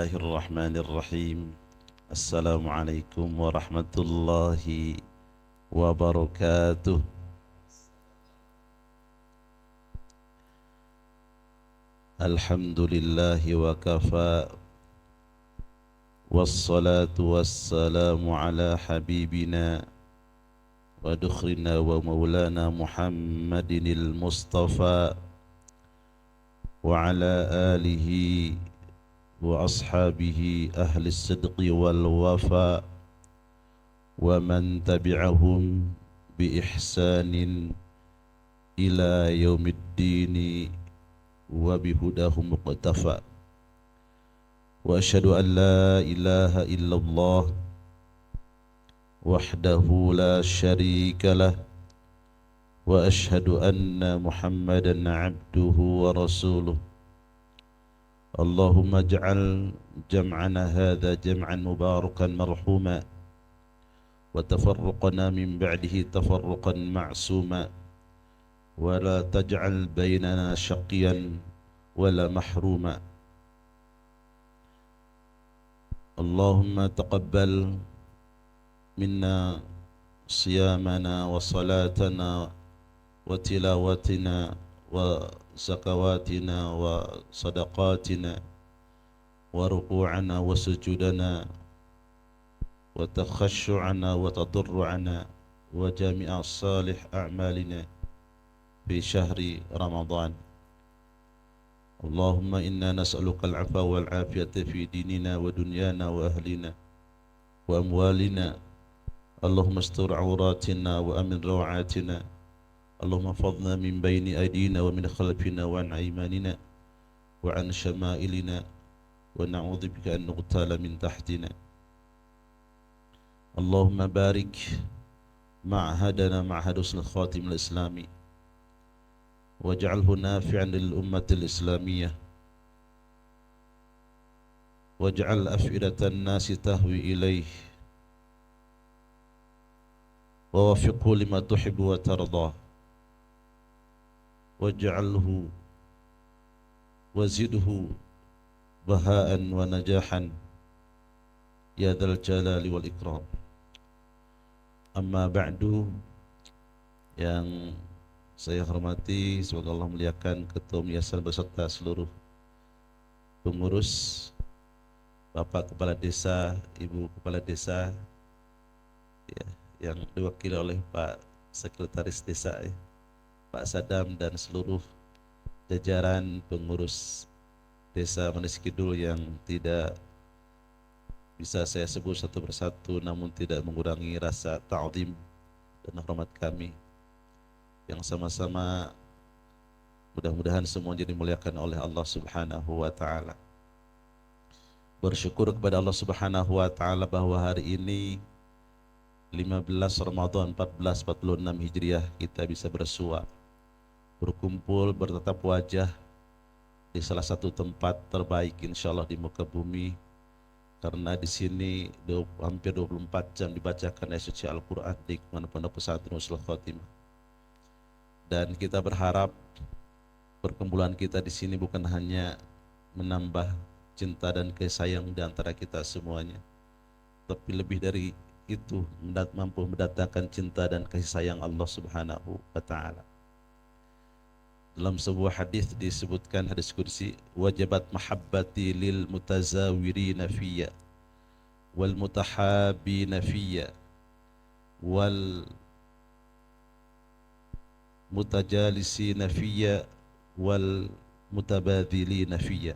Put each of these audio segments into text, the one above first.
الله الرحمن الرحيم. السلام عليكم ورحمة الله وبركاته. الحمد لله وكفى، والصلاة والسلام على حبيبنا ودخرنا ومولانا محمد المصطفى وعلى آله وأصحابه أهل الصدق والوفاء ومن تبعهم بإحسان إلى يوم الدين وبهداهم مقتفى. وأشهد أن لا إله إلا الله وحده لا شريك له، وأشهد أن محمدا عبده ورسوله. اللهم اجعل جمعنا هذا جمعا مباركا مرحوما، وتفرقنا من بعده تفرقا معصوما، ولا تجعل بيننا شقيا ولا محروما. اللهم تقبل منا صيامنا وصلاتنا وتلاوتنا وزكواتنا وصدقاتنا وركوعنا وسجودنا وتخشعنا وتضرعنا وجميع صالح أعمالنا في شهر رمضان. اللهم إنا نسألك العفو والعافية في ديننا ودنيانا وأهلنا وأموالنا. اللهم استر عوراتنا وأمن روعاتنا. اللهم احفظنا من بين أيدينا ومن خلفنا وعن أيماننا وعن شمائلنا، ونعوذ بك أن نغتال من تحتنا. اللهم بارك معهدنا معهد حسن الخاتم الإسلامي، واجعله نافعا للأمة الإسلامية، واجعل أفئدة الناس تهوي إليه، ووفقه لما تحب وترضى، واجعله وزده بهاء ونجاحا يا ذا الجلال والإكرام. Amma ba'du, yang saya hormati, semoga Allah muliakan Ketua Yayasan beserta seluruh pengurus, Bapak Kepala Desa, Ibu Kepala Desa, ya, yang diwakili oleh Pak Sekretaris Desa, Pak Sadam, dan seluruh jajaran pengurus Desa Manis Kidul yang tidak bisa saya sebut satu persatu, namun tidak mengurangi rasa ta'zim dan hormat kami, yang sama-sama mudah-mudahan semua jadi dimuliakan oleh Allah Subhanahu wa Ta'ala. Bersyukur kepada Allah Subhanahu wa Ta'ala bahwa hari ini 15 Ramadan 1446 Hijriah kita bisa bersua, berkumpul, bertatap wajah di salah satu tempat terbaik insyaallah di muka bumi, karena di sini hampir 24 jam dibacakan ayat suci Al-Quran di Pondok Pesantren Husnul Khotimah. Dan kita berharap perkumpulan kita di sini bukan hanya menambah cinta dan kasih sayang di antara kita semuanya, tapi lebih dari itu mampu mendatangkan cinta dan kasih sayang Allah Subhanahu wa Ta'ala. Dalam sebuah hadis disebutkan, hadis kursi, wajabat mahabbati lil mutazawirina fiyya wal mutahabina fiyya wal mutajalisina fiyya wal mutabadhilina fiyya.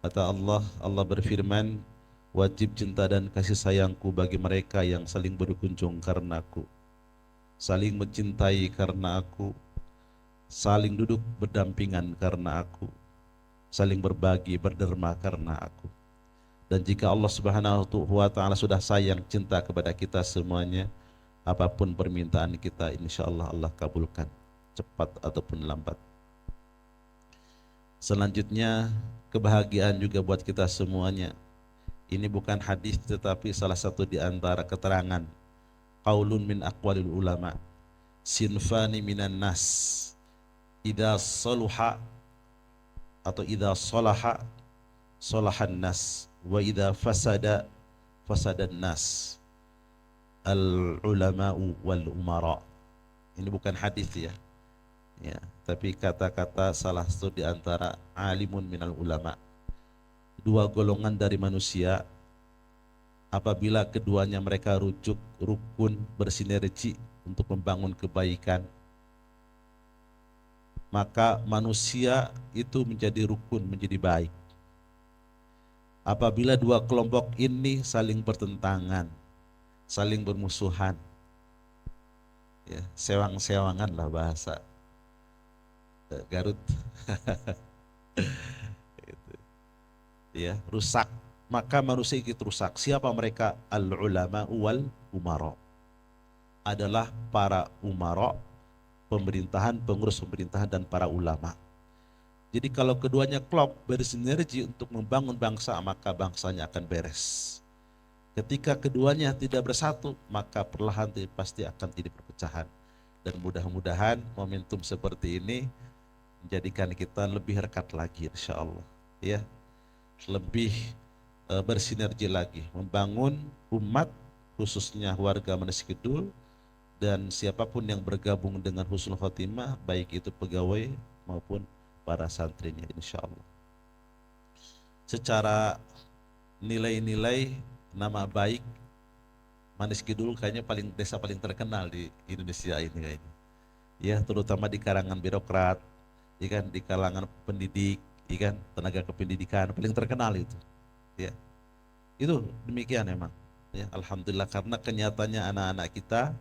Kata Allah, Allah berfirman, wajib cinta dan kasih sayangku bagi mereka yang saling berkunjung karena aku, saling mencintai karena aku, saling duduk berdampingan karena aku, saling berbagi berderma karena aku. Dan jika Allah Subhanahu wa Ta'ala sudah sayang cinta kepada kita semuanya, apapun permintaan kita insyaallah Allah kabulkan, cepat ataupun lambat. Selanjutnya, kebahagiaan juga buat kita semuanya. Ini bukan hadis tetapi salah satu di antara keterangan qaulun min aqwalil ulama, sinfani minan nas idza saluha atau idza salaha salahan nas, wa idza fasadan nas, al ulama'u wal umara. Ini bukan hadis ya. Ya, tapi kata-kata salah satu di antara alimun minal ulama. Dua golongan dari manusia, apabila keduanya mereka rujuk, rukun, bersinergi untuk membangun kebaikan, maka manusia itu menjadi rukun, menjadi baik. Apabila dua kelompok ini saling bertentangan, saling bermusuhan, ya, sewang-sewangan lah bahasa Garut, ya, rusak, maka manusia ikut rusak. Siapa mereka? Al ulama wal umara, adalah para umara, pemerintahan, pengurus pemerintahan, dan para ulama. Jadi kalau keduanya klop, bersinergi untuk membangun bangsa, maka bangsanya akan beres. Ketika keduanya tidak bersatu, maka perlahan pasti akan terjadi perpecahan. Dan mudah-mudahan momentum seperti ini menjadikan kita lebih rekat lagi, insya Allah, ya, lebih bersinergi lagi, membangun umat, khususnya warga Manes Kidul, dan siapapun yang bergabung dengan Husnul Khotimah, baik itu pegawai maupun para santrinya, insya Allah. Secara nilai-nilai nama baik, Manes Kidul kayaknya desa paling terkenal di Indonesia ini kayaknya. Ya, terutama di kalangan birokrat, ikan, di kalangan pendidik, ikan, tenaga kependidikan paling terkenal itu. Ya, itu demikian memang. Ya, alhamdulillah, karena kenyataannya anak-anak kita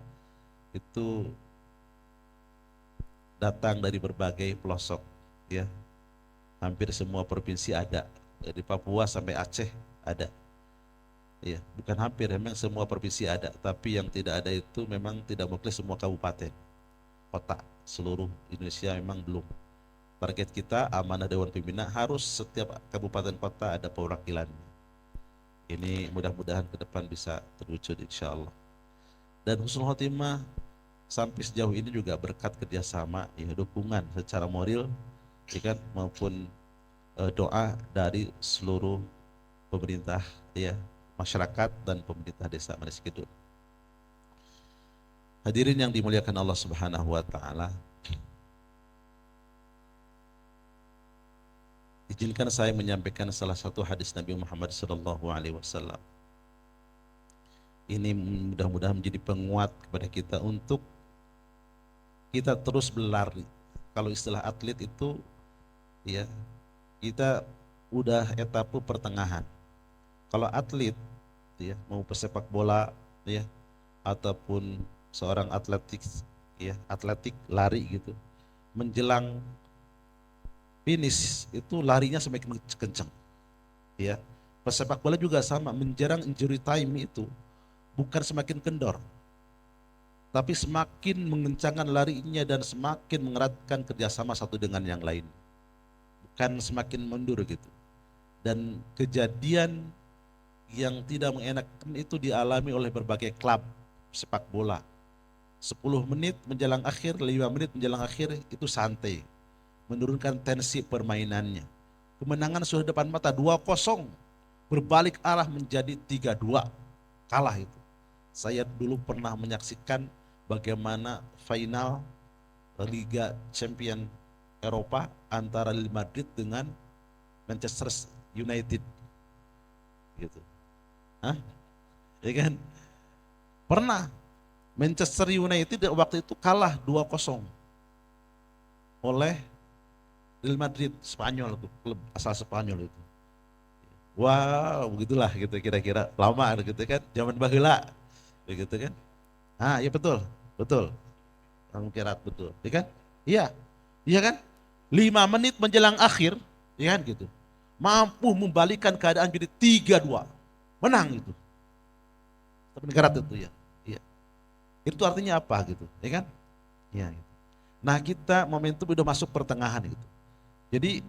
itu datang dari berbagai pelosok, ya, hampir semua provinsi ada, dari Papua sampai Aceh ada. Ya, bukan hampir, memang semua provinsi ada, tapi yang tidak ada itu memang tidak mungkin semua kabupaten, kota, seluruh Indonesia memang belum. Target kita amanah Dewan Pembina harus setiap kabupaten kota ada perwakilan. Ini mudah-mudahan ke depan bisa terwujud insya Allah. Dan Husnul Khotimah sampai sejauh ini juga berkat kerjasama, ya, dukungan secara moral, ya kan, maupun doa dari seluruh pemerintah, ya, masyarakat dan pemerintah desa Manes Kidul. Hadirin yang dimuliakan Allah Subhanahu wa taala, izinkan saya menyampaikan salah satu hadis Nabi Muhammad SAW. Ini mudah-mudahan menjadi penguat kepada kita untuk kita terus berlari. Kalau istilah atlet itu, ya, kita udah etapa pertengahan. Kalau atlet, ya, mau pesepak bola, ya, ataupun seorang atletik, ya, atletik lari gitu, menjelang finish itu larinya semakin kencang, ya. Pesepak bola juga sama, menjelang injury time itu bukan semakin kendor, tapi semakin mengencangkan larinya dan semakin mengeratkan kerjasama satu dengan yang lain, bukan semakin mundur gitu. Dan kejadian yang tidak mengenakan itu dialami oleh berbagai klub sepak bola. 10 menit menjelang akhir, 5 menit menjelang akhir itu santai, menurunkan tensi permainannya. Kemenangan sudah depan mata 2-0, berbalik arah menjadi 3-2, kalah itu. Saya dulu pernah menyaksikan bagaimana final Liga Champion Eropa antara Real Madrid dengan Manchester United gitu. Hah? Ya kan? Pernah Manchester United waktu itu kalah 2-0 oleh Real Madrid, Spanyol itu, klub asal Spanyol itu. Wow, begitulah gitu kira-kira, lama gitu kan, zaman baheula begitu kan. Ah, iya betul, betul. Kamu kira betul, ya kan? Iya, iya kan? 5 menit menjelang akhir, ya kan gitu. Mampu membalikan keadaan jadi 3-2, menang itu. Tapi negara itu ya. Iya. Itu artinya apa gitu, ya kan? Iya. Gitu. Nah kita momentum udah masuk pertengahan gitu. Jadi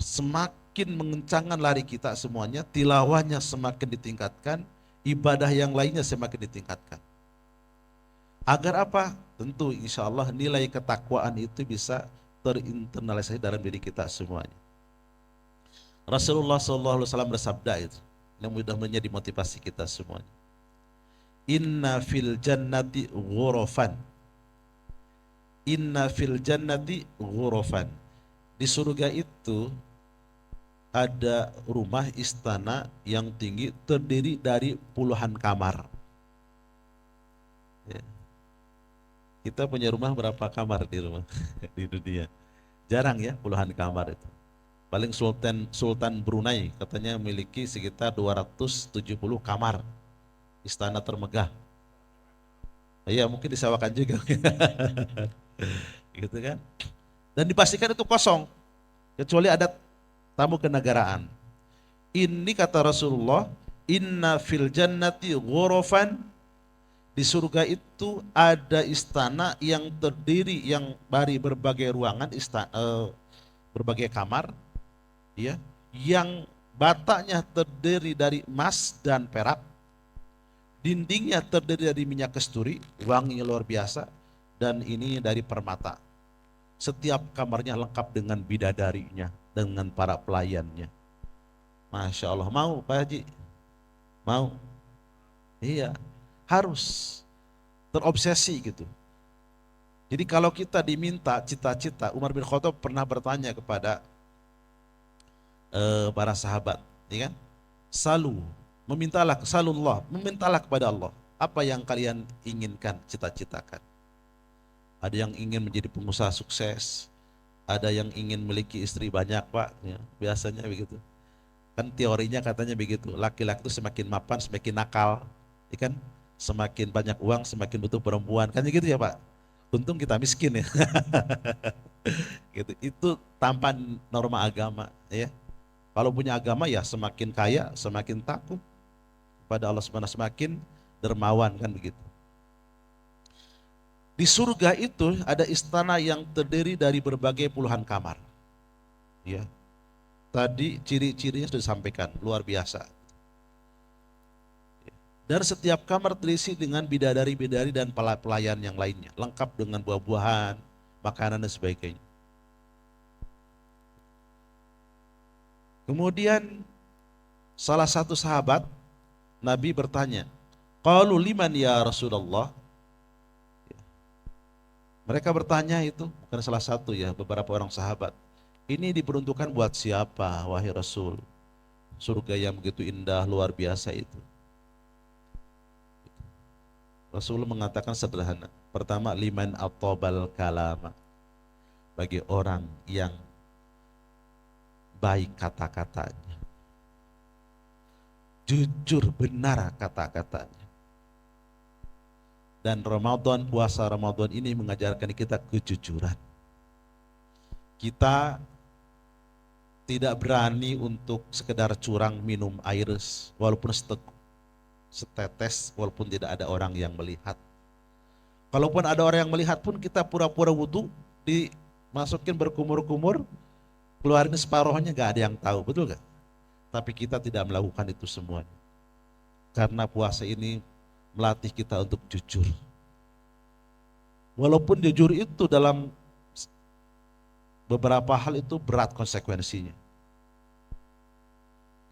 semakin mengencangkan lari kita semuanya, tilawahnya semakin ditingkatkan, ibadah yang lainnya semakin ditingkatkan. Agar apa? Tentu insya Allah nilai ketakwaan itu bisa terinternalisasi dalam diri kita semuanya. Rasulullah SAW bersabda itu, yang mudah-mudahan jadi motivasi kita semuanya. Inna fil jannati ghurafan. Inna fil jannati ghurafan. Di surga itu ada rumah istana yang tinggi terdiri dari puluhan kamar. Ya. Kita punya rumah berapa kamar di rumah di dunia? Jarang ya puluhan kamar itu. Paling Sultan Brunei katanya memiliki sekitar 270 kamar, istana termegah. Iya mungkin disewakan juga. Gitu kan. Dan dipastikan itu kosong kecuali ada tamu kenegaraan. Ini kata Rasulullah, inna fil jannati ghurafan, di surga itu ada istana yang terdiri yang dari berbagai ruangan, berbagai kamar, ya, yang batanya terdiri dari emas dan perak, dindingnya terdiri dari minyak kasturi, wanginya luar biasa, dan ini dari permata. Setiap kamarnya lengkap dengan bidadarinya, dengan para pelayannya. Masya Allah, mau Pak Haji? Mau? Iya, harus terobsesi gitu. Jadi kalau kita diminta cita-cita, Umar bin Khattab pernah bertanya kepada para sahabat, ya kan? Memintalah kepada Allah. Apa yang kalian inginkan, cita-citakan. Ada yang ingin menjadi pengusaha sukses, ada yang ingin memiliki istri banyak, Pak. Ya, biasanya begitu. Kan teorinya katanya begitu. Laki-laki itu semakin mapan, semakin nakal, ya kan? Semakin banyak uang, semakin butuh perempuan. Kan gitu ya, Pak. Untung kita miskin ya. Gitu. Itu tanpa norma agama, ya. Kalau punya agama ya semakin kaya, semakin takut pada Allah Subhanahu, semakin dermawan kan begitu. Di surga itu ada istana yang terdiri dari berbagai puluhan kamar. Ya. Tadi ciri-cirinya sudah disampaikan, luar biasa. Dan setiap kamar terisi dengan bidadari-bidadari dan pelayan yang lainnya, lengkap dengan buah-buahan, makanan dan sebagainya. Kemudian salah satu sahabat Nabi bertanya, "Qalu liman ya Rasulullah?" Mereka bertanya itu, bukan salah satu ya, beberapa orang sahabat. Ini diperuntukkan buat siapa, wahai Rasul? Surga yang begitu indah, luar biasa itu. Rasul mengatakan sederhana. Pertama, liman atobal kalama. Bagi orang yang baik kata-katanya. Jujur benar kata-katanya. Dan Ramadan, puasa Ramadan ini mengajarkan kita kejujuran. Kita tidak berani untuk sekedar curang minum air walaupun setetes, walaupun tidak ada orang yang melihat. Kalaupun ada orang yang melihat pun kita pura-pura wudhu, dimasukin berkumur-kumur, keluarin separohnya, gak ada yang tahu, betul gak? Tapi kita tidak melakukan itu semuanya. Karena puasa ini melatih kita untuk jujur. Walaupun jujur itu dalam beberapa hal itu berat konsekuensinya.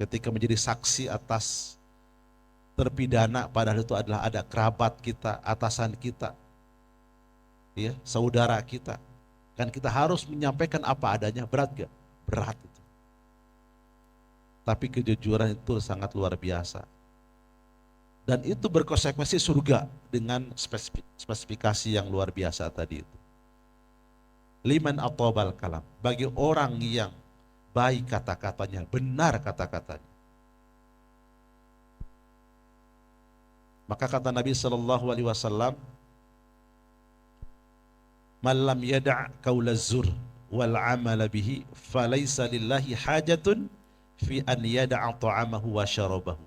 Ketika menjadi saksi atas terpidana, padahal itu adalah ada kerabat kita, atasan kita, ya, saudara kita, kan kita harus menyampaikan apa adanya. Berat gak? Berat itu. Tapi kejujuran itu sangat luar biasa, dan itu berkonsekuensi surga dengan spesifikasi yang luar biasa tadi itu. Liman atobal kalam, bagi orang yang baik kata-katanya, benar kata-katanya. Maka kata Nabi Shallallahu Alaihi Wasallam, "Malam yada' qaulaz zur wal amala bihi, falaysa lillahi hajatun fi an yada'a ta'amahu wa syarabahu."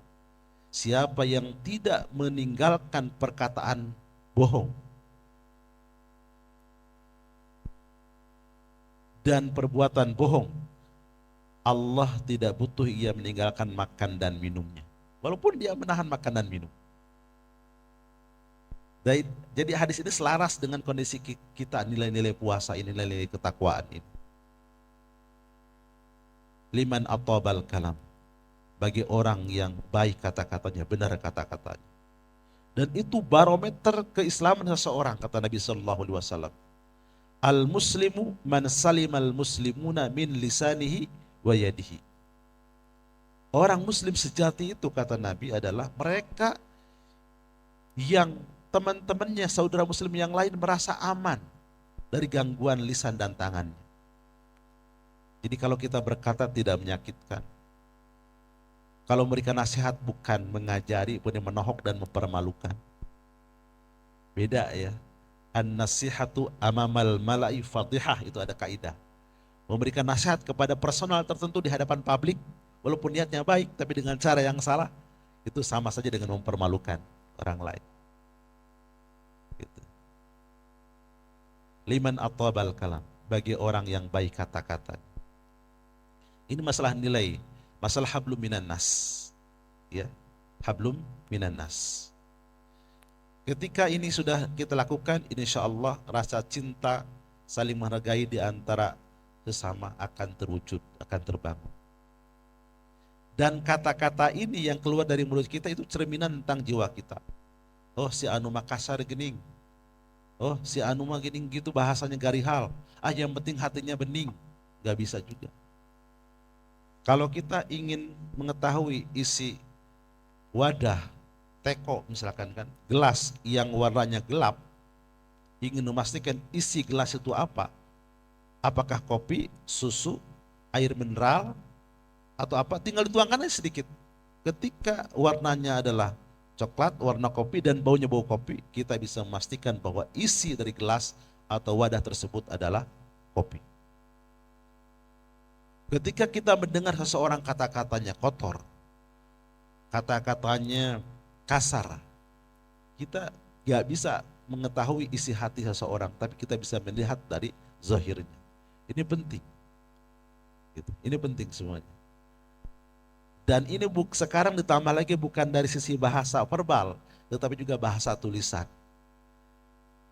Siapa yang tidak meninggalkan perkataan bohong dan perbuatan bohong, Allah tidak butuh ia meninggalkan makan dan minumnya, walaupun dia menahan makan dan minum. Jadi hadis ini selaras dengan kondisi kita, nilai-nilai puasa ini, nilai-nilai ketakwaan ini. liman atobal kalam, bagi orang yang baik kata-katanya, benar kata-katanya. Dan itu barometer keislaman seseorang, kata Nabi Sallallahu Alaihi Wasallam. Al muslimu man salimal muslimuna min lisanihi wa yadihi. Orang muslim sejati itu, kata Nabi, adalah mereka yang teman-temannya, saudara muslim yang lain merasa aman dari gangguan lisan dan tangannya. Jadi kalau kita berkata tidak menyakitkan, kalau memberikan nasihat bukan mengajari, bukan menohok dan mempermalukan. Beda ya. An-nasihatu amamal mala'i fadihah, itu ada kaidah. Memberikan nasihat kepada personal tertentu di hadapan publik, walaupun niatnya baik, tapi dengan cara yang salah, itu sama saja dengan mempermalukan orang lain. Gitu. Liman atobal kalam, bagi orang yang baik kata-kata. Ini masalah nilai, masalah hablum minan nas, ya, hablum minan nas. Ketika ini sudah kita lakukan, insya Allah rasa cinta saling menghargai di antara sesama akan terwujud, akan terbangun. Dan kata-kata ini yang keluar dari mulut kita itu cerminan tentang jiwa kita. Oh, si anu Makassar gening. Oh, si anu mah gening gitu, bahasanya garihal. Ah, yang penting hatinya bening. Gak bisa juga. Kalau kita ingin mengetahui isi wadah teko misalkan kan, gelas yang warnanya gelap, ingin memastikan isi gelas itu apa? Apakah kopi, susu, air mineral, atau apa? Tinggal dituangkan aja sedikit. Ketika warnanya adalah coklat, warna kopi, dan baunya bau kopi, kita bisa memastikan bahwa isi dari gelas atau wadah tersebut adalah kopi. Ketika kita mendengar seseorang kata-katanya kotor, kata-katanya kasar, kita gak bisa mengetahui isi hati seseorang, tapi kita bisa melihat dari zahirnya. Ini penting. Gitu. Ini penting semuanya. Dan ini sekarang ditambah lagi bukan dari sisi bahasa verbal, tetapi juga bahasa tulisan.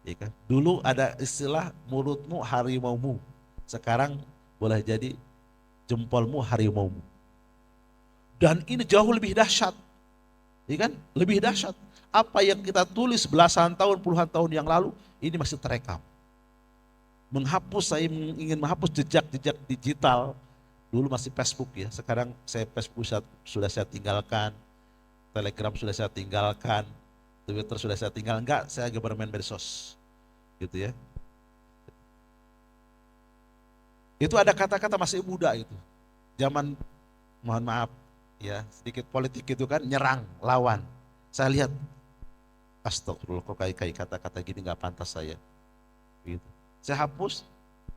Ya kan? Dulu ada istilah mulutmu harimaumu, sekarang boleh jadi jempolmu harimaumu. Dan ini jauh lebih dahsyat, ya kan? Lebih dahsyat. Apa yang kita tulis belasan tahun, puluhan tahun yang lalu, ini masih terekam. Saya ingin menghapus jejak-jejak digital. Dulu masih Facebook ya, sekarang Facebook sudah saya tinggalkan, Telegram sudah saya tinggalkan, Twitter sudah saya tinggalkan. Enggak, saya lagi bermain medsos, gitu ya. Itu ada kata-kata masih muda itu. Zaman, mohon maaf ya, sedikit politik itu kan, nyerang, lawan. Saya lihat, astagfirullah, kok kayak kata-kata gini nggak pantas saya. Gitu. Saya hapus,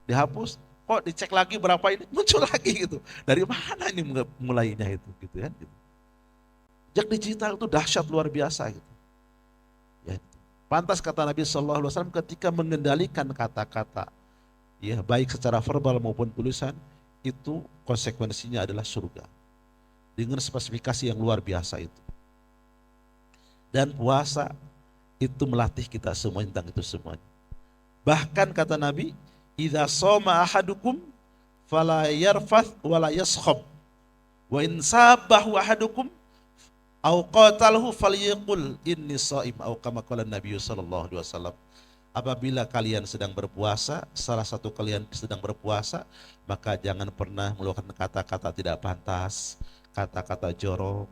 dihapus, kok dicek lagi berapa ini, muncul lagi gitu. Dari mana ini mulainya itu, gitu kan? Gitu. Jejak digital itu dahsyat luar biasa gitu. Ya, pantas kata Nabi Shallallahu Alaihi Wasallam ketika mengendalikan kata-kata, ya baik secara verbal maupun tulisan, itu konsekuensinya adalah surga dengan spesifikasi yang luar biasa itu. Dan puasa itu melatih kita semua tentang itu semuanya. Bahkan kata Nabi, idza shoma ahadukum fala yarfath wala yaskhab wa in sabahu ahadukum au qatalahu falyaqul inni shaim, au kama qala Nabi sallallahu alaihi wasallam. Apabila kalian sedang berpuasa, salah satu kalian sedang berpuasa, maka jangan pernah mengeluarkan kata-kata tidak pantas, kata-kata jorok,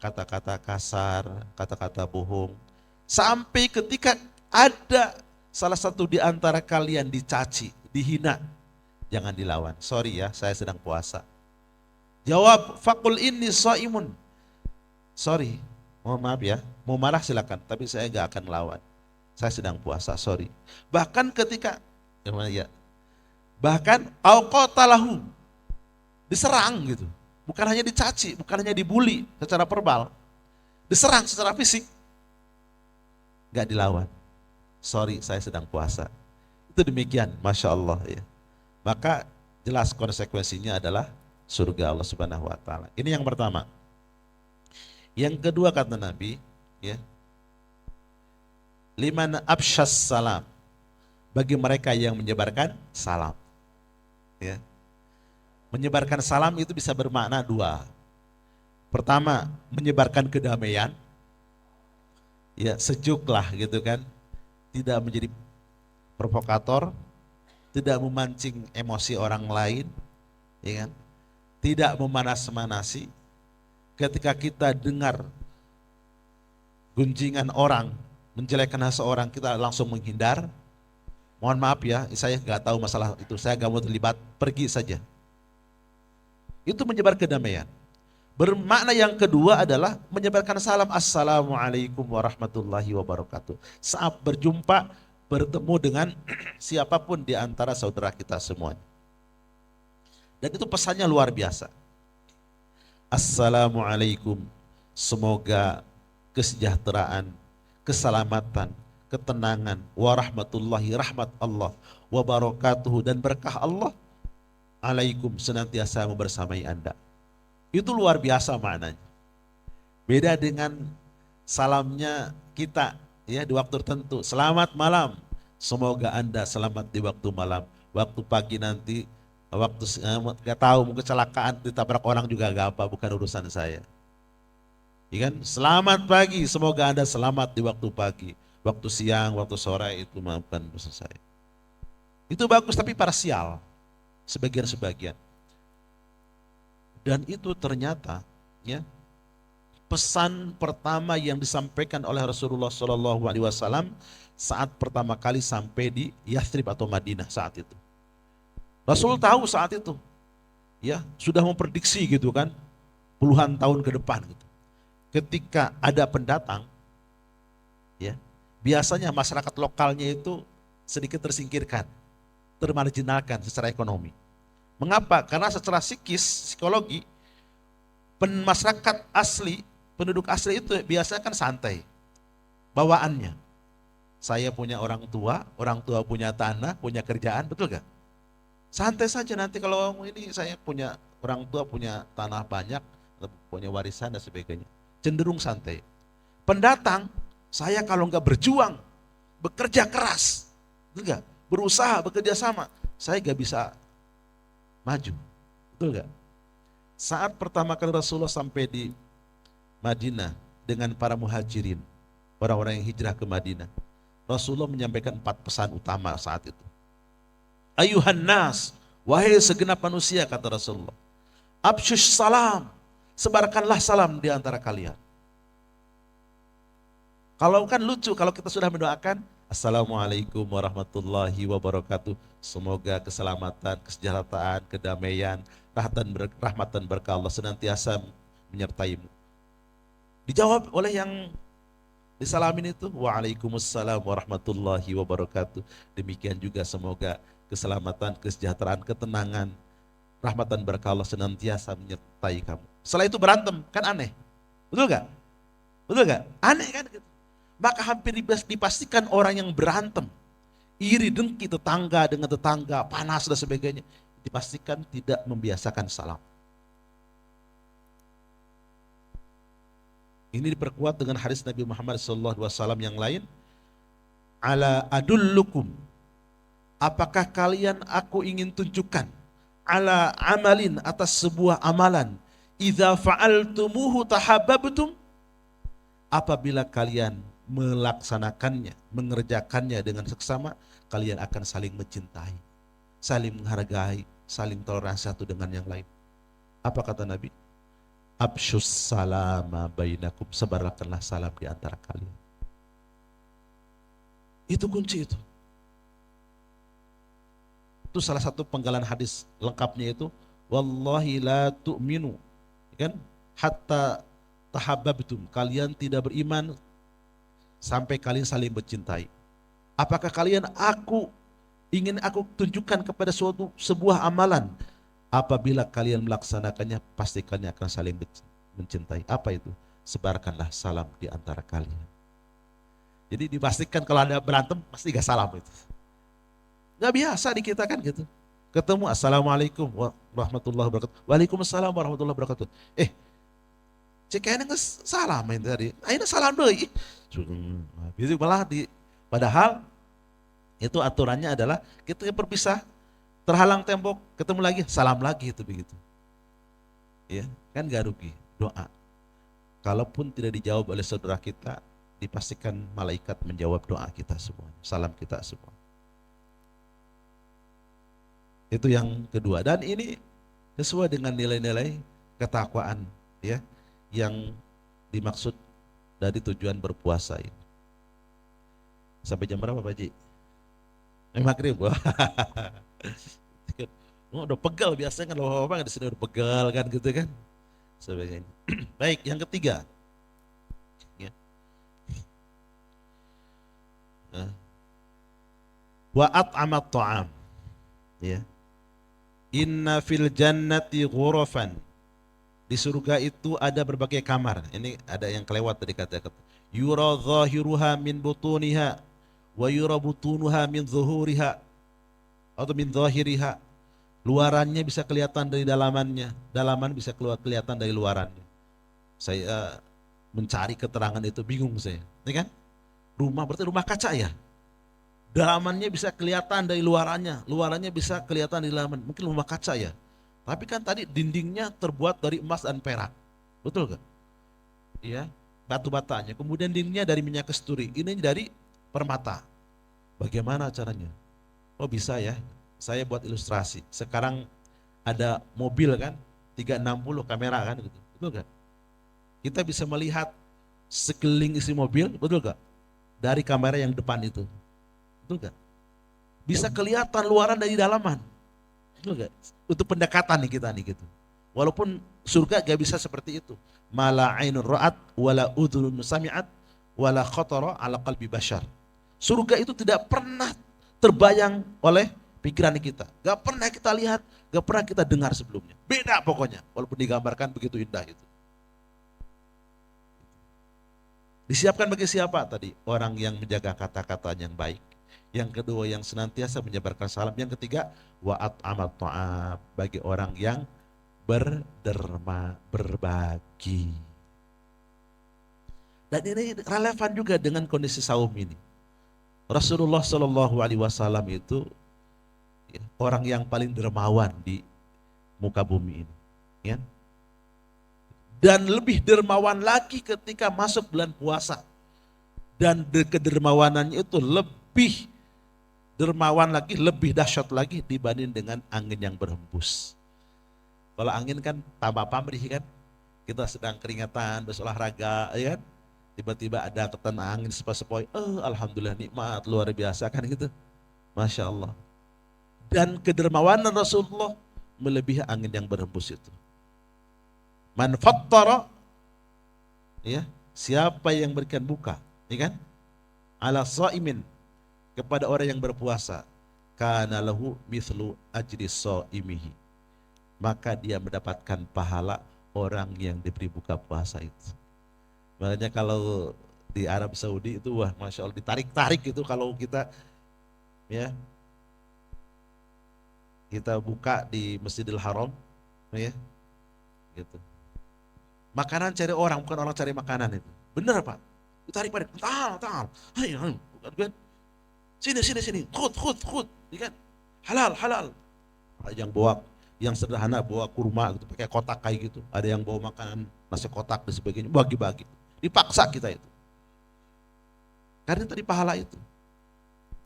kata-kata kasar, kata-kata bohong. Sampai ketika ada salah satu di antara kalian dicaci, dihina, jangan dilawan. Sorry ya, saya sedang puasa. Jawab, faqul inni shaimun. Sorry, mohon maaf ya, mau marah silakan, tapi saya gak akan lawan. Saya sedang puasa, sorry. Bahkan ketika, ya, bahkan auqatalahu, diserang gitu. Bukan hanya dicaci, bukan hanya dibully secara verbal, diserang secara fisik, gak dilawan. Sorry, saya sedang puasa. Itu demikian, Masya Allah ya. Maka jelas konsekuensinya adalah surga Allah Subhanahu Wa Taala. Ini yang pertama. Yang kedua kata Nabi, ya, liman absyas salam, bagi mereka yang menyebarkan salam, ya. Menyebarkan salam itu bisa bermakna dua. Pertama, menyebarkan kedamaian, ya sejuk lah gitu kan, tidak menjadi provokator, tidak memancing emosi orang lain, ya kan? Tidak memanas-manasi. Ketika kita dengar gunjingan orang menjelekkan seseorang, kita langsung menghindar. Mohon maaf ya, saya nggak tahu masalah itu, saya nggak mau terlibat, pergi saja. Itu menyebar kedamaian. Bermakna yang kedua adalah menyebarkan salam, assalamualaikum warahmatullahi wabarakatuh. Saat berjumpa, bertemu dengan siapapun di antara saudara kita semuanya. Dan itu pesannya luar biasa. Assalamualaikum, semoga kesejahteraan, keselamatan, ketenangan, warahmatullahi, rahmat Allah, wabarakatuh, dan berkah Allah alaikum senantiasa membersamai Anda. Itu luar biasa maknanya. Beda dengan salamnya kita ya di waktu tertentu. Selamat malam. Semoga Anda selamat di waktu malam. Waktu pagi nanti waktu nggak tahu mungkin kecelakaan ditabrak orang juga gak apa, bukan urusan saya. Ya kan? Selamat pagi, semoga Anda selamat di waktu pagi. Waktu siang, waktu sore itu bukan urusan saya. Itu bagus tapi parsial. Sebagian-sebagian. Dan itu ternyata ya pesan pertama yang disampaikan oleh Rasulullah SAW saat pertama kali sampai di Yathrib atau Madinah saat itu. Rasul tahu saat itu, ya sudah memprediksi gitu kan, puluhan tahun ke depan gitu. Ketika ada pendatang, ya biasanya masyarakat lokalnya itu sedikit tersingkirkan, termarginalkan secara ekonomi. Mengapa? Karena secara psikologi, masyarakat asli, penduduk asli itu biasanya kan santai bawaannya. Saya punya orang tua punya tanah, punya kerjaan, betul gak? Santai saja, nanti kalau ini saya punya orang tua punya tanah banyak, punya warisan dan sebagainya. Cenderung santai. Pendatang, saya kalau nggak berjuang, bekerja keras, betul gak? Berusaha, bekerja sama, saya gak bisa maju, betul gak? Saat pertama kali Rasulullah sampai di Madinah dengan para muhajirin, orang-orang yang hijrah ke Madinah, Rasulullah menyampaikan 4 pesan utama saat itu. Ayuhan nas, wahai segenap manusia, kata Rasulullah, absyush salam, sebarkanlah salam di antara kalian. Kalau kan lucu kalau kita sudah mendoakan assalamualaikum warahmatullahi wabarakatuh, semoga keselamatan, kesejahteraan, kedamaian, rahmatan berkah Allah senantiasa menyertaimu. Dijawab oleh yang disalamin itu, waalaikumsalam warahmatullahi wabarakatuh. Demikian juga semoga keselamatan, kesejahteraan, ketenangan, rahmatan berkah Allah senantiasa menyertai kamu. Setelah itu berantem, kan aneh. Betul gak? Betul gak? Aneh kan gitu. Maka hampir dipastikan orang yang berantem, iri dengki tetangga dengan tetangga, panas dan sebagainya, dipastikan tidak membiasakan salam. Ini diperkuat dengan hadis Nabi Muhammad SAW yang lain. Ala adullukum, apakah kalian aku ingin tunjukkan, ala amalin, atas sebuah amalan, idza fa'altumuhu tahabbabtum, apabila kalian melaksanakannya, mengerjakannya dengan seksama, kalian akan saling mencintai, saling menghargai, saling toleransi satu dengan yang lain. Apa kata Nabi? Absyus salama bainakum, sebarkanlah salam di antara kalian. Itu kunci itu. Itu salah satu penggalan hadis lengkapnya itu, wallahi la tu'minu, kan? Hatta tahabbabtum, kalian tidak beriman sampai kalian saling mencintai. Apakah kalian ingin aku tunjukkan kepada sebuah amalan, apabila kalian melaksanakannya pasti kalian akan saling mencintai. Apa itu? Sebarkanlah salam di antara kalian. Jadi dipastikan kalau ada berantem pasti gak salam itu. Gak biasa di kita kan gitu. Ketemu assalamualaikum warahmatullahi wabarakatuh, waalaikumsalam warahmatullahi wabarakatuh. Ceknya salam main tadi. Aina salam deui. Padahal itu aturannya adalah kita berpisah terhalang tembok, ketemu lagi, salam lagi itu begitu. Ya, kan gak rugi doa. Kalaupun tidak dijawab oleh saudara kita, dipastikan malaikat menjawab doa kita semua, salam kita semua. Itu yang kedua, dan ini sesuai dengan nilai-nilai ketakwaan ya yang dimaksud dari tujuan berpuasa ini. Sampai jam berapa Pak Ji? Maghrib. Oh, udah pegal biasanya kan bapak di sini udah pegal kan gitu kan. Sebagainya. Baik, yang ketiga. Ya. Wa at'amat ta'am. Ya. Inna fil jannati ghurafan. Di surga itu ada berbagai kamar. Ini ada yang kelewat tadi kata-kata. Yura zahiruha min butuniha wa yura butunuha min zuhuriha atau min zahiriha. Luarannya bisa kelihatan dari dalamannya, dalaman bisa kelihatan dari luarannya. Saya mencari keterangan itu bingung saya. Ini kan rumah berarti rumah kaca ya. Dalamannya bisa kelihatan dari luarannya, luarannya bisa kelihatan dari dalaman. Mungkin rumah kaca ya. Tapi kan tadi dindingnya terbuat dari emas dan perak. Betul gak? Iya, batu batanya. Kemudian dindingnya dari minyak kasturi. Ini dari permata. Bagaimana caranya? Oh bisa ya. Saya buat ilustrasi. Sekarang ada mobil kan, 360 kamera kan gitu. Betul gak? Kita bisa melihat sekeliling isi mobil, betul gak? Dari kamera yang depan itu. Betul gak? Bisa kelihatan luaran dari dalaman. Betul gak? Untuk pendekatan nih kita nih gitu. Walaupun surga gak bisa seperti itu. Mala ainun ra'at wala udhunun sami'at wala khatara ala qalbi bashar. Surga itu tidak pernah terbayang oleh pikiran kita. Gak pernah kita lihat, gak pernah kita dengar sebelumnya. Beda pokoknya, walaupun digambarkan begitu indah itu. Disiapkan bagi siapa tadi? Orang yang menjaga kata-kata yang baik. Yang kedua yang senantiasa menyebarkan salam. Yang ketiga wa'at amat ta'ab, bagi orang yang berderma, berbagi. Dan ini relevan juga dengan kondisi saum ini. Rasulullah Shallallahu Alaihi Wasallam itu ya, orang yang paling dermawan di muka bumi ini. Ya. Dan lebih dermawan lagi ketika masuk bulan puasa. Dan kedermawanannya itu lebih dermawan lagi, lebih dahsyat lagi dibanding dengan angin yang berhembus. Kalau angin kan tambah pamrih kan, kita sedang keringatan, berolahraga, ya kan? Tiba-tiba ada ketan angin sepoi-sepoi, alhamdulillah nikmat luar biasa kan gitu, masya Allah. Dan kedermawanan Rasulullah melebihi angin yang berhembus itu. Man fattara, ya, siapa yang berikan buka, ya kan? Ala shaimin, kepada orang yang berpuasa, kana lahu mithlu ajri shaimihi, maka dia mendapatkan pahala orang yang diberi buka puasa itu. Makanya kalau di Arab Saudi itu wah masya Allah ditarik-tarik gitu kalau kita ya kita buka di Masjidil Haram ya gitu. Makanan cari orang, bukan orang cari makanan itu. Bener Pak? Ditarik-tarik, tal. Ayo, bukan. Sini. Khud. Ya kan? Halal. Ada yang bawa yang sederhana bawa kurma gitu, pakai kotak kayak gitu. Ada yang bawa makanan nasi kotak dan sebagainya, bagi-bagi. Dipaksa kita itu. Karena tadi pahala itu.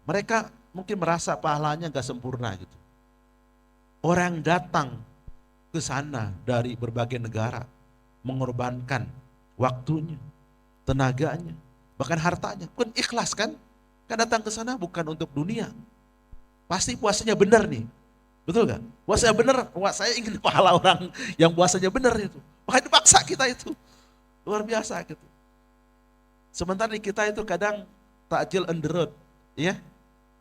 Mereka mungkin merasa pahalanya gak sempurna gitu. Orang datang ke sana dari berbagai negara, mengorbankan waktunya, tenaganya, bahkan hartanya, pun ikhlas kan? Kan datang ke sana bukan untuk dunia. Pasti puasanya benar nih. Betul gak? Puasanya benar, saya ingin pahala orang yang puasanya benar itu. Makanya dipaksa kita itu. Luar biasa gitu. Sementara di kita itu kadang takjil on the road, ya.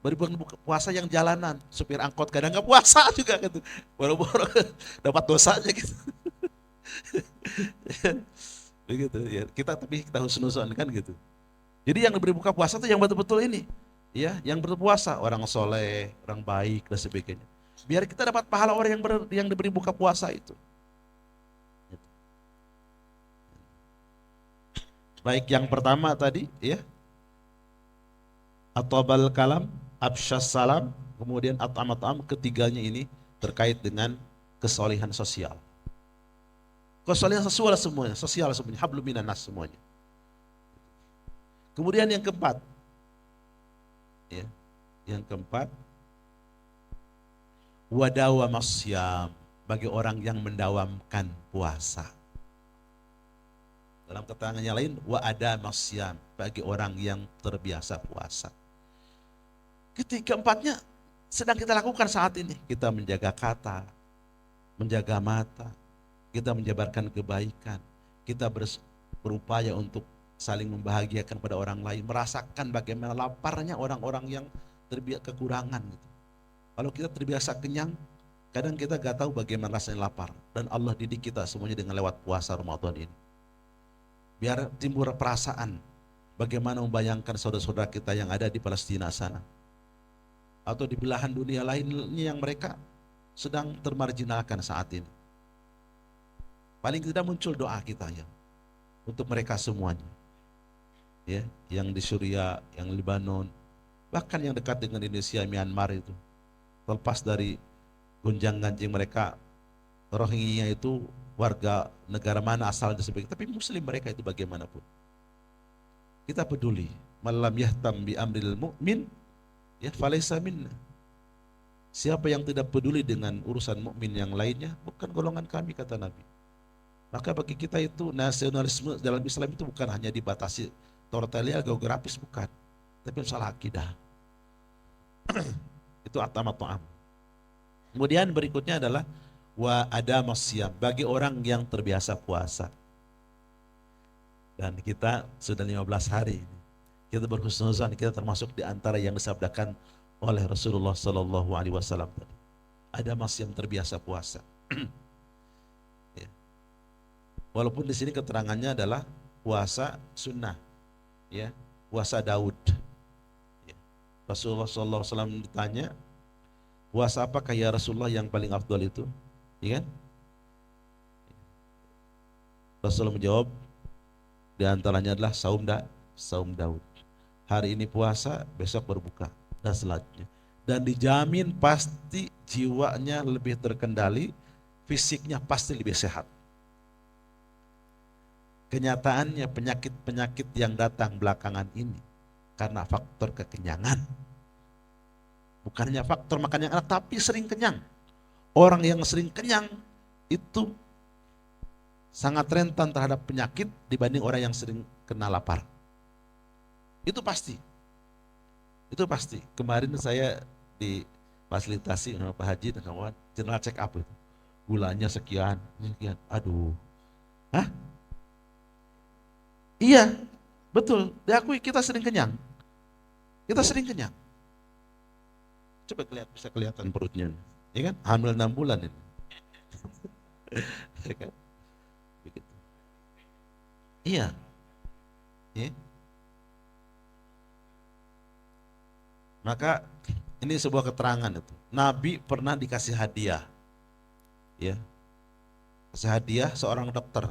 Berbuka puasa yang jalanan, supir angkot kadang nggak puasa juga gitu. Boro-boro dapat dosanya gitu. Begitu ya. Kita husnuzon kan gitu. Jadi yang diberi buka puasa itu yang betul-betul ini, ya, yang berpuasa, orang soleh, orang baik dan sebagainya. Biar kita dapat pahala orang yang diberi buka puasa itu. Baik yang pertama tadi ya, atobal kalam, absyas salam, Kemudian at'am ketiganya ini terkait dengan kesolehan sosial. Kesolehan sosial semuanya, hablum minan nas semuanya. Kemudian yang keempat, ya, yang keempat, wadawa masyam, bagi orang yang mendawamkan puasa. Dalam keterangan yang lain, wa ada masyam, bagi orang yang terbiasa puasa. Ketiga empatnya sedang kita lakukan saat ini. Kita menjaga kata, menjaga mata, kita menjabarkan kebaikan, kita berupaya untuk saling membahagiakan pada orang lain, merasakan bagaimana laparnya orang-orang yang terbiasa kekurangan. Kalau kita terbiasa kenyang, kadang kita gak tahu bagaimana rasanya lapar. Dan Allah didik kita semuanya dengan lewat puasa Ramadan ini. Biar timbul perasaan bagaimana membayangkan saudara-saudara kita yang ada di Palestina sana, atau di belahan dunia lainnya yang mereka sedang termarginalkan saat ini. Paling tidak muncul doa kita ya untuk mereka semuanya, ya, yang di Suriah, yang Lebanon, bahkan yang dekat dengan Indonesia, Myanmar itu, terlepas dari gonjang-ganjing mereka Rohingya itu warga negara mana asal dan sebagainya, tapi Muslim mereka itu bagaimanapun. Kita peduli. Malam yahtam bi amril mu'min, ya falaysa minna. Siapa yang tidak peduli dengan urusan mukmin yang lainnya, bukan golongan kami, kata Nabi. Maka bagi kita itu nasionalisme dalam Islam itu bukan hanya dibatasi teritorial geografis, bukan, tapi masalah akidah. Itu atamat ta'am. Kemudian berikutnya adalah wa ada masyam, bagi orang yang terbiasa puasa. Dan kita sudah 15 hari. Kita berhusnuzan, kita termasuk di antara yang disabdakan oleh Rasulullah Sallallahu Alaihi Wasallam. Ada masyam terbiasa puasa. Ya. Walaupun di sini keterangannya adalah puasa sunnah, ya, puasa Daud. Ya. Rasulullah Sallallahu Alaihi Wasallam ditanya, puasa apakah ya Rasulullah yang paling afdal itu? Ya kan? Rasulullah menjawab, di antaranya adalah saum Daud. Hari ini puasa, besok berbuka, dan selanjutnya. Dan dijamin pasti jiwanya lebih terkendali, fisiknya pasti lebih sehat. Kenyataannya penyakit-penyakit yang datang belakangan ini karena faktor kekenyangan. Bukan hanya faktor makan yang enak, tapi sering kenyang. Orang yang sering kenyang itu sangat rentan terhadap penyakit dibanding orang yang sering kena lapar. Itu pasti. Itu pasti. Kemarin saya difasilitasi sama Pak Haji dan kawan, general check up itu. Gulanya sekian. Aduh. Hah? Iya, betul. Diakui kita sering kenyang. Kita sering kenyang. Coba bisa kelihatan perutnya. Ya kan? Hamil 6 bulan ini. Ya kan? Begitu. Iya. Ya. Maka ini sebuah keterangan itu. Nabi pernah dikasih hadiah. Ya. Kasih hadiah seorang dokter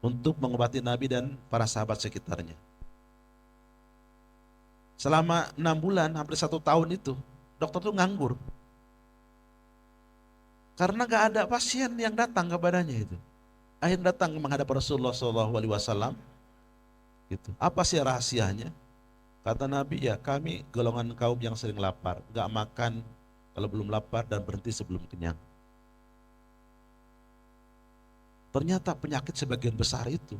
untuk mengobati Nabi dan para sahabat sekitarnya. Selama 6 bulan, hampir 1 tahun itu, dokter itu nganggur. Karena gak ada pasien yang datang kepadanya itu. Akhirnya datang menghadap Rasulullah SAW. Gitu. Apa sih rahasianya? Kata Nabi, ya kami golongan kaum yang sering lapar, gak makan kalau belum lapar dan berhenti sebelum kenyang. Ternyata penyakit sebagian besar itu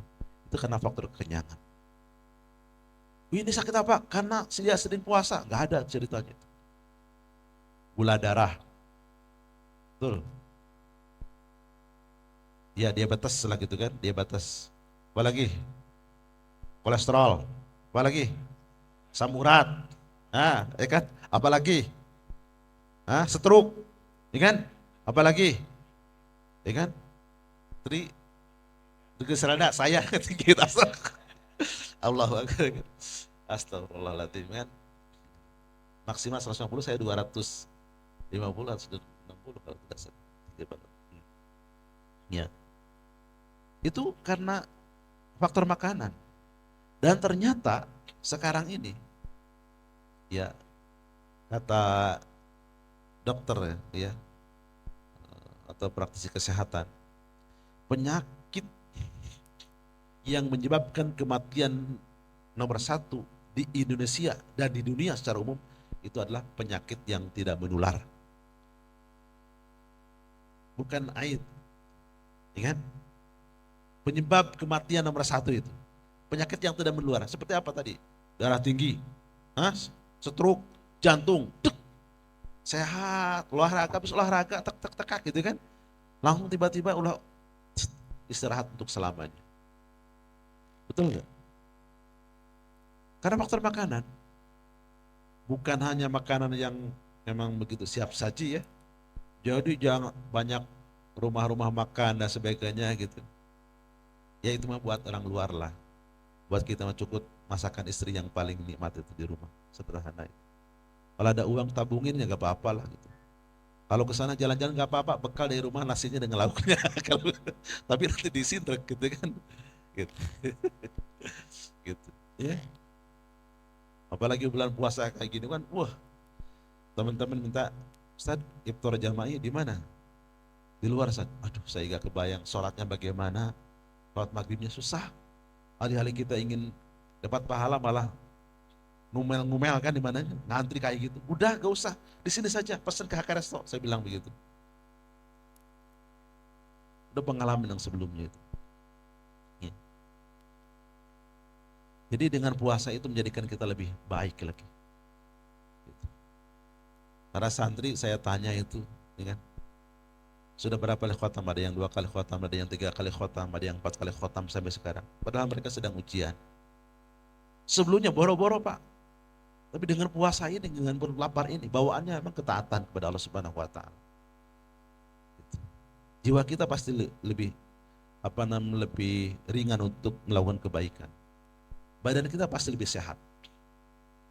karena faktor kekenyangan. Ini sakit apa? Karena dia sering puasa. Gak ada ceritanya. Gula darah. Betul. Ya diabetes lah gitu kan. Diabetes. Apalagi? Kolesterol. Apalagi? Asam urat. Nah, ya kan? Apalagi? Stroke. Ya kan? Apalagi? Ya kan? Serada saya kita Allahu Akbar. Astagfirullahaladzim kan. Maksimal 150, saya 250 atau 260 kalau tidak salah. Ya. Itu karena faktor makanan. Dan ternyata sekarang ini ya kata dokter ya, atau praktisi kesehatan, penyakit yang menyebabkan kematian nomor satu di Indonesia dan di dunia secara umum itu adalah penyakit yang tidak menular, bukan AIDS, ya kan? Penyebab kematian nomor satu itu penyakit yang tidak menular. Seperti apa tadi? Darah tinggi, stroke, jantung, tuk, sehat, olahraga, habis olahraga, tek tek tekak gitu kan? Langsung tiba-tiba ulah istirahat untuk selamanya. Betul nggak? Karena faktor makanan, bukan hanya makanan yang memang begitu siap saji ya. Jadi jangan banyak rumah-rumah makan dan sebagainya gitu. Ya itu mah buat orang luar lah. Buat kita mah cukup masakan istri yang paling nikmat itu di rumah. Sederhana itu. Kalau ada uang tabungin ya gak apa-apa lah gitu. Kalau ke sana jalan-jalan gak apa-apa, bekal dari rumah nasinya dengan lauknya. Kalau tapi nanti disintrek gitu kan. Gitu. Gitu. Ya. Apalagi bulan puasa kayak gini kan, wah, teman-teman minta, Ustaz, iftar jamaahnya di mana? Di luar, Ustaz. Aduh, saya gak kebayang sholatnya bagaimana. Sholat maghribnya susah. Hari-hari kita ingin dapat pahala malah ngumel-ngumel kan di mana ngantri kayak gitu. Udah gak usah, di sini saja pesan ke HK Resto, saya bilang begitu. Udah pengalaman yang sebelumnya itu. Ya. Jadi dengan puasa itu menjadikan kita lebih baik lagi. Gitu. Para santri saya tanya itu, ya kan? Sudah berapa kali khotam? Ada yang 2 kali khotam, ada yang 3 kali khotam, ada yang 4 kali khotam sampai sekarang. Padahal mereka sedang ujian. Sebelumnya boro-boro Pak, tapi dengan puasa ini, dengan berlapar ini, bawaannya memang ketaatan kepada Allah Subhanahu Wa Taala. Gitu. Jiwa kita pasti lebih lebih ringan untuk melakukan kebaikan. Badan kita pasti lebih sehat,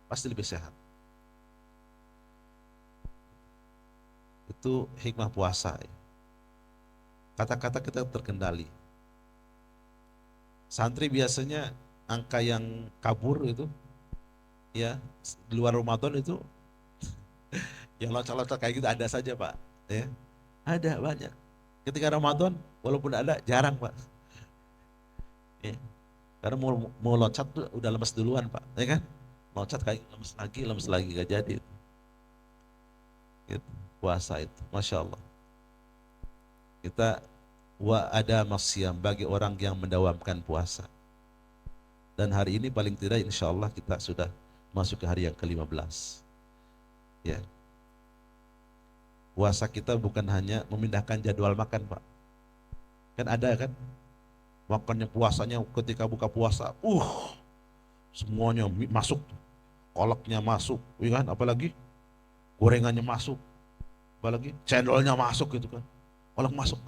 pasti lebih sehat. Itu hikmah puasa. Kata-kata kita terkendali. Santri biasanya angka yang kabur itu, ya di luar Ramadan itu, yang loncat-loncat kayak gitu ada saja Pak. Ya, ada banyak. Ketika Ramadan, walaupun ada jarang Pak. Ya, karena mau loncat tuh udah lemes duluan Pak, ya kan? Loncat kayak lemes lagi gak jadi. Gitu. Puasa itu, masya Allah. Kita wa ada masyam bagi orang yang mendawamkan puasa. Dan hari ini paling tidak insya Allah kita sudah masuk ke hari yang ke-15. Ya, puasa kita bukan hanya memindahkan jadwal makan Pak. Kan ada kan, makannya puasanya ketika buka puasa, semuanya masuk, kolaknya masuk, ya kan? Apalagi gorengannya masuk, apalagi cendolnya masuk gitu kan, kolak masuk,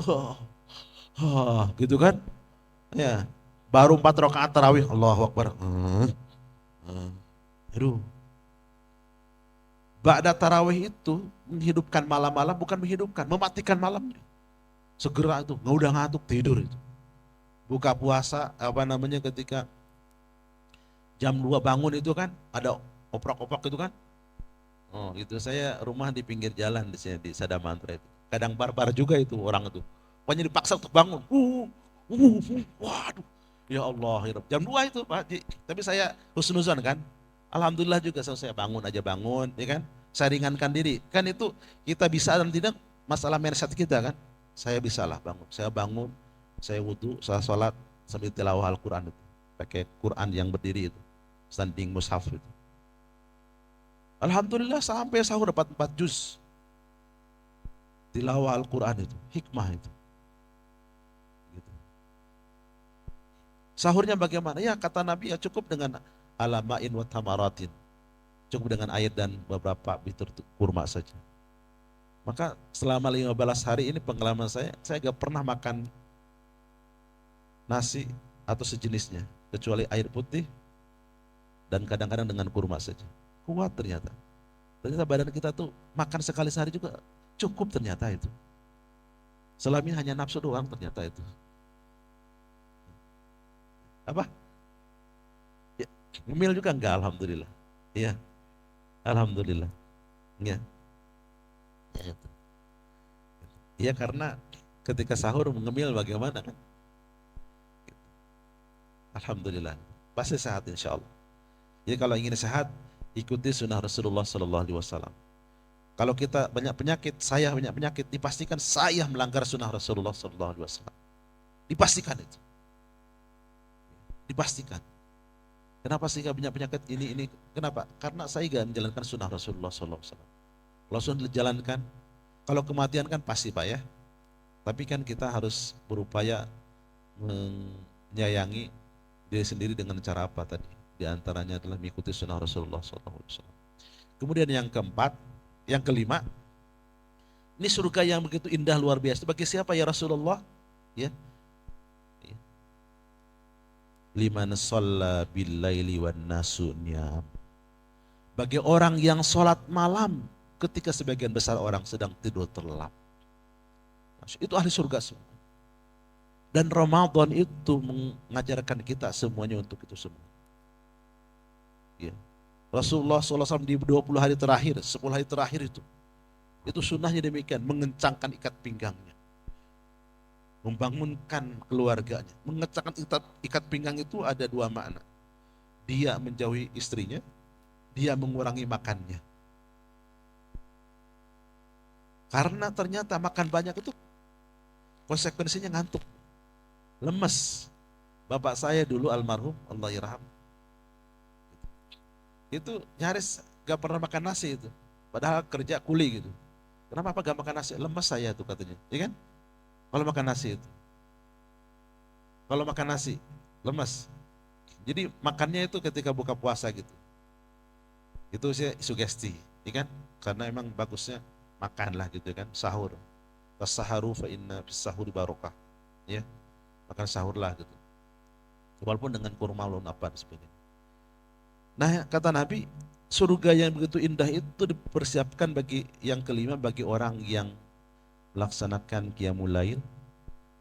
gitu kan? Ya, baru 4 rakaat tarawih, Allahu Akbar. Aduh, ba'da tarawih itu menghidupkan malam-malam, bukan menghidupkan, mematikan malamnya. Segera itu, nggak udah ngantuk tidur itu. Buka puasa ketika jam 2 bangun itu kan ada oprok-oprok itu kan. Oh, itu saya rumah di pinggir jalan di sini di Sadamantra itu. Kadang barbar juga itu orang itu. Pokoknya dipaksa untuk bangun. Waduh. Ya Allah, ya Rabb. Jam 2 itu Pak. Tapi saya husnuzon kan. Alhamdulillah juga saya bangun aja bangun, ya kan. Saya ringankan diri. Kan itu kita bisa dan tidak masalah mindset kita kan. Saya bisa lah bangun. Saya bangun, saya wudhu, saya sholat sambil tilawah Al-Quran itu. Pakai Quran yang berdiri itu. Standing mushaf itu. Alhamdulillah sampai sahur dapat 4 juz tilawah Al-Quran itu, hikmah itu. Gitu. Sahurnya bagaimana? Ya kata Nabi ya cukup dengan alama'in wa tamaratin. Cukup dengan air dan beberapa bitur kurma saja. Maka selama 15 hari ini pengalaman saya gak pernah makan nasi atau sejenisnya. Kecuali air putih dan kadang-kadang dengan kurma saja. Kuat ternyata. Ternyata badan kita tuh makan sekali sehari juga cukup ternyata itu. Selama ini hanya nafsu doang ternyata itu. Apa? Ya, ngemil juga enggak, alhamdulillah. Iya, alhamdulillah. Ya, ya, ya karena ketika sahur mengemil bagaimana kan? Alhamdulillah, pasti sehat insya Allah. Jadi kalau ingin sehat, ikuti sunnah Rasulullah Sallallahu Alaihi Wasallam. Kalau kita banyak penyakit, saya banyak penyakit, dipastikan saya melanggar sunnah Rasulullah Sallallahu Alaihi Wasallam. Dipastikan itu, dipastikan. Kenapa sih banyak penyakit ini? Kenapa? Karena saya gak menjalankan sunnah Rasulullah Sallallahu Alaihi Wasallam. Kalau sunnah dijalankan, kalau kematian kan pasti Pak ya. Tapi kan kita harus berupaya menyayangi diri sendiri dengan cara apa tadi? Di antaranya adalah mengikuti sunnah Rasulullah Sallallahu Alaihi Wasallam. Kemudian yang keempat, yang kelima, ini surga yang begitu indah luar biasa. Bagi siapa ya Rasulullah? Ya, liman shalla bil laili wan nasu niyam. Bagi orang yang sholat malam ketika sebagian besar orang sedang tidur terlelap. Itu ahli surga semua. Dan Ramadan itu mengajarkan kita semuanya untuk itu semua. Ya. Rasulullah SAW di 20 hari terakhir, 10 hari terakhir itu sunnahnya demikian, mengencangkan ikat pinggangnya, membangunkan keluarganya. Mengencangkan ikat pinggang itu ada dua makna. Dia menjauhi istrinya, dia mengurangi makannya. Karena ternyata makan banyak itu konsekuensinya ngantuk, lemes. Bapak saya dulu almarhum, Allah yarham, itu nyaris gak pernah makan nasi itu. Padahal kerja kuli gitu. Kenapa apa gak makan nasi? Lemes saya tuh katanya, ya kan? Kalau makan nasi itu, kalau makan nasi lemes. Jadi makannya itu ketika buka puasa gitu. Itu saya sugesti, ya kan? Karena emang bagusnya makanlah gitu kan, sahur. Tasaharu fa inna fis sahuri barokah. Ya, makan sahurlah gitu. Walaupun dengan kurma ulun apa sebagainya. Nah, kata Nabi, surga yang begitu indah itu dipersiapkan bagi yang kelima, bagi orang yang melaksanakan qiyamul lail,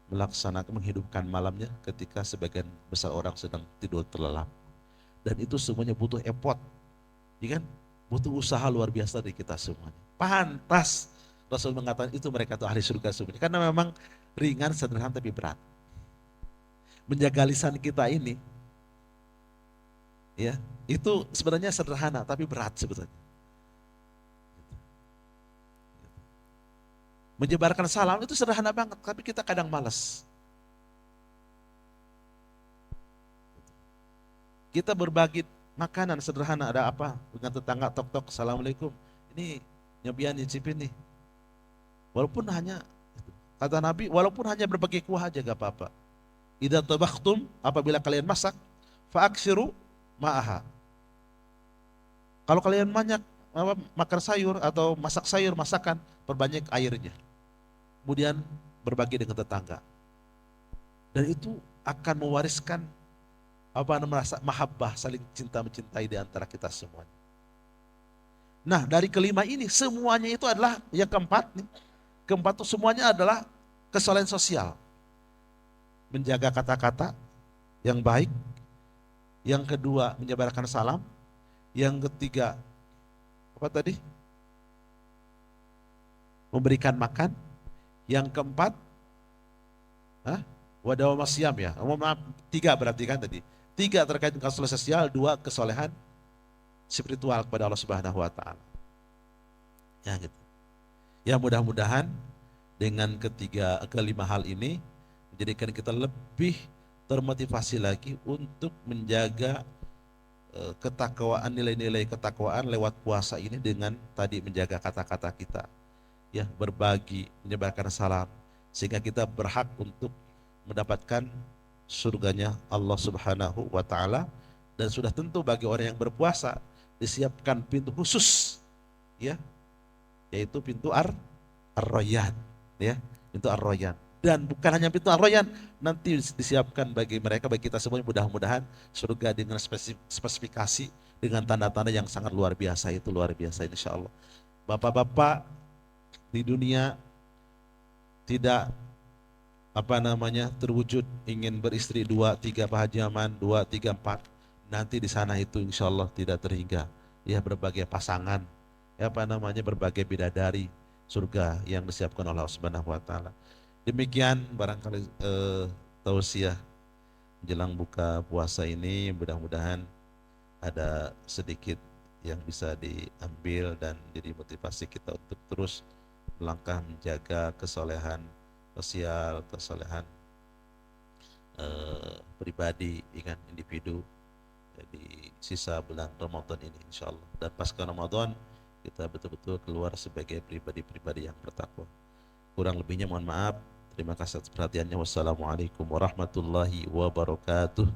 melaksanakan menghidupkan malamnya ketika sebagian besar orang sedang tidur terlelap. Dan itu semuanya butuh effort, ya kan? Butuh usaha luar biasa dari kita semuanya. Pantas Rasul mengatakan itu mereka itu ahli surga semuanya. Karena memang ringan, sederhana tapi berat. Menjaga lisan kita ini, ya, itu sebenarnya sederhana tapi berat sebetulnya. Menyebarkan salam itu sederhana banget, tapi kita kadang malas. Kita berbagi makanan sederhana, ada apa dengan tetangga, tok-tok, assalamualaikum, ini nyobian nyicipin nih. Walaupun hanya, kata Nabi, walaupun hanya berbagi kuah aja gak apa-apa. Idza tabakhtum, apabila kalian masak, faaksiru ma'aha. Kalau kalian banyak makan sayur atau masak sayur, masakan, perbanyak airnya. Kemudian berbagi dengan tetangga. Dan itu akan mewariskan merasa mahabbah, saling cinta mencintai di antara kita semuanya. Nah, dari kelima ini semuanya itu adalah yang keempat nih. Keempat itu semuanya adalah kesolehan sosial. Menjaga kata-kata yang baik. Yang kedua, menyebarkan salam. Yang ketiga, apa tadi? Memberikan makan. Yang keempat, wadawa masyam ya. Maaf, tiga berarti kan tadi. Tiga terkait dengan kesolehan sosial, dua kesolehan spiritual kepada Allah Subhanahu wa taala. Ya gitu. Ya mudah-mudahan dengan kelima hal ini menjadikan kita lebih termotivasi lagi untuk menjaga ketakwaan, nilai-nilai ketakwaan lewat puasa ini dengan tadi menjaga kata-kata kita, ya, berbagi, menyebarkan salam, sehingga kita berhak untuk mendapatkan surganya Allah Subhanahu wa taala. Dan sudah tentu bagi orang yang berpuasa disiapkan pintu khusus, ya, yaitu pintu Ar-Rayyan, ya, pintu Ar-Rayyan. Dan bukan hanya pintu Ar-Rayyan, nanti disiapkan bagi mereka, bagi kita semua, mudah-mudahan surga dengan spesifikasi, dengan tanda-tanda yang sangat luar biasa, itu luar biasa insya Allah. Bapak-bapak di dunia tidak terwujud ingin beristri 2, 3 pahajaman, 2, 3, 4, nanti di sana itu insya Allah tidak terhingga, ya, berbagai pasangan, berbagai bidadari surga yang disiapkan oleh Allah Subhanahu wa taala. Demikian barangkali tausiah jelang buka puasa ini, mudah-mudahan ada sedikit yang bisa diambil dan jadi motivasi kita untuk terus melangkah menjaga kesolehan sosial, kesolehan pribadi dengan individu di sisa bulan Ramadan ini insyaallah. Dan pasca Ramadan kita betul-betul keluar sebagai pribadi-pribadi yang bertakwa. Kurang lebihnya mohon maaf. Terima kasih atas perhatiannya. Wassalamualaikum warahmatullahi wabarakatuh.